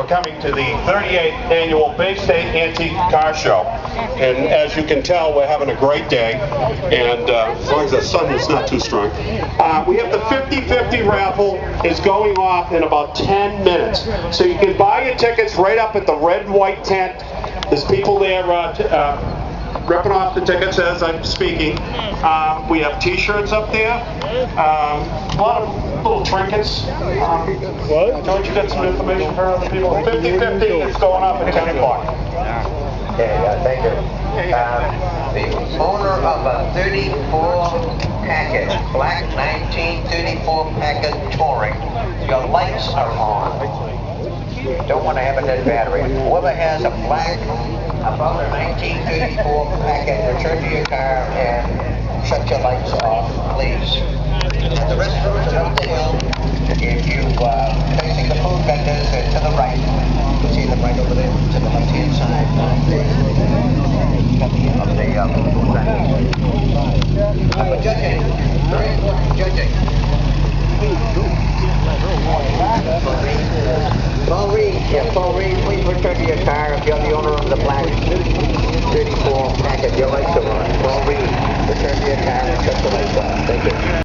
for coming to the 38th annual BSAAC Antique Car Show. And as you can tell, we're having a great day, and as long as the sun is not too strong. We have the 50-50 raffle is going off in about 10 minutes. So you can buy your tickets right up at the red and white tent. There's people there ripping off the tickets as I'm speaking. We have t-shirts up there. A lot of little trinkets. Don't you got some information for other people? 50-50 is going up at 10 o'clock. Okay, thank you. The owner of a 34 packet, black 1934 packet touring, your lights are on. Don't want to have a dead battery. Whoever has a black, about a 1934 packet, return to your car and shut your lights off, please. And the restrooms are up the hill. If you facing the food vendors, they're to the right. You can see them right over there to the left-hand side of the food vendors. For judging, very important judging. Paul Reed, please return to your car if you're the owner of the